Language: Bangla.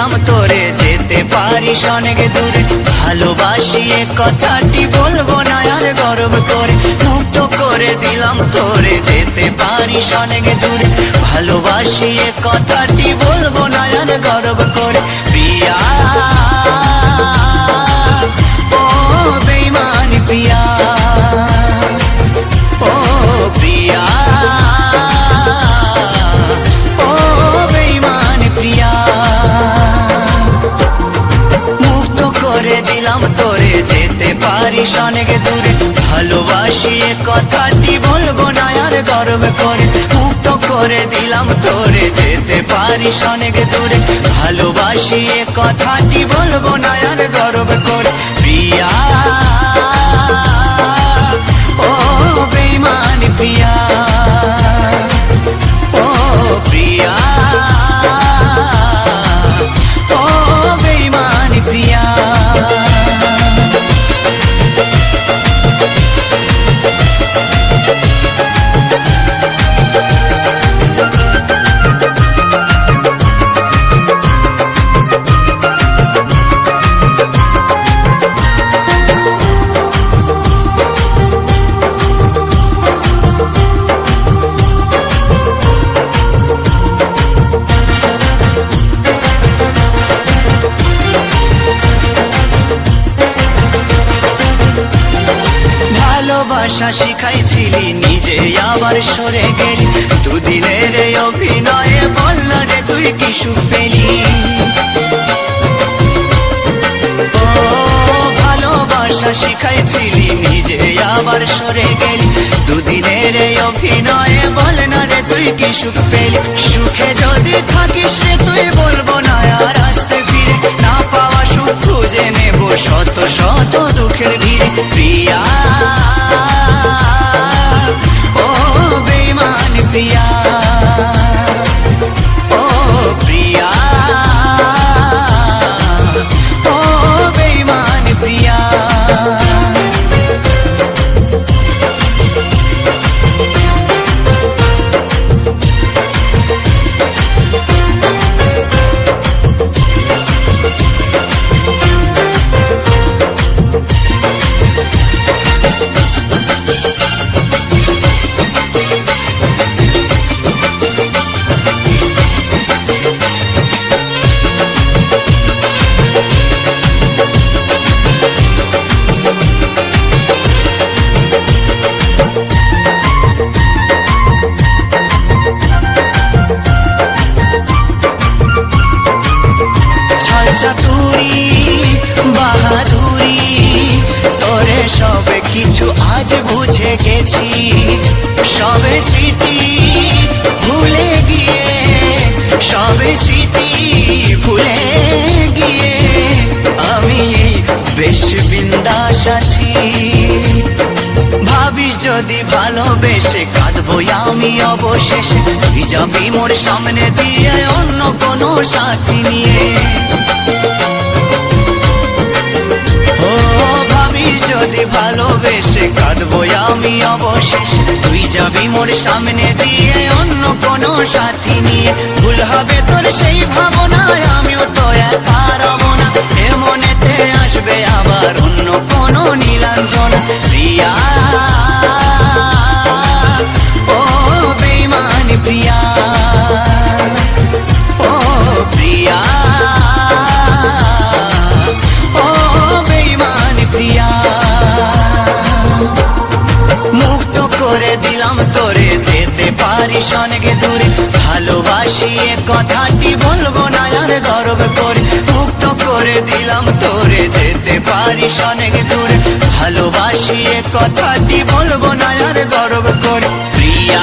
দিলাম তোরে যেতে পারিস অনেক দূরে। ভালোবাসি এ কথাটি বলবো না আর গর্ব করে, মুক্ত করে দিলাম তোরে যেতে পারিস অনেক দূরে। ভালোবাসি এ কথাটি বলবো না আর গর্ব করে। প্রিয়া ও বেঈমান প্রিয়া, ও প্রিয়া ও বেঈমান প্রিয়া, মুক্ত করে দিলাম তোরে যেতে পারিস অনেক দূরে। ভালোবাসি এ কথাটি বলবো না আর গর্ব করে, মুক্ত করে দিলাম তোরে যেতে পারিস অনেক দূরে। ভালোবাসি এ কথাটি বলবো না আর গর্ব করে। প্রিয়া ও বেঈমান প্রিয়া, ও প্রিয়া ও বেঈমান প্রিয়া। ভালোবাসা শিখাইছিলি নিজে আবার সরে গেলি, দুদিনের অভিনয়ে বলল রে তুই কি সুখ পেলি। ও ভালোবাসা শিখাইছিলি নিজে আবার সরে গেলি, দুদিনের অভিনয়ে বল না রে তুই কি সুখ পেলি। সুখে যদি থাকিস রে তুই বলবো না আর আসতে ফিরে, না পাওয়া সুখ খুঁজে নেব শত শত দুঃখের ভিড়ে। প্রিয়া ও বেঈমান প্রিয়া, ও প্রিয়া ও বেঈমান প্রিয়া। চাতুরি বাহাদুরি তোরে সবে কিছু আজ বুঝে গেছি, সবে স্মৃতি ভুলে গিয়ে, সবে স্মৃতি ভুলে গিয়ে আমি এই বেশ বিন্দাস আছি। ভাবিস যদি ভালোবেসে কাঁদবো আমি অবশেষে, তুই যাবি মোর সামনে দিয়ে অন্য কোনো সাথী নিয়ে। ও ভাবিস যদি ভালোবেসে কাঁদবো আমি অবশেষে, তুই যাবি মোর সামনে দিয়ে অন্য কোনো সাথী নিয়ে। ভুল হবে তোর সেই ভাবনায় আমিও তো একা রব না, এ মনেতে আসবে আবার অন্য কোনো নীলাঞ্জনা। প্রিয়া ও বেঈমান প্রিয়া, ও প্রিয়া ও বেঈমান প্রিয়া, মুক্ত করে দিলাম তোরে যেতে পারিস অনেক দূরে। ভালোবাসি এ কথাটি বলবো না আর গর্ব করে, মুক্ত করে দিলাম তোরে যেতে পারিস অনেক দূরে। ভালোবাসি এ কথাটি বলবো না আর গর্ব করে। প্রিয়া।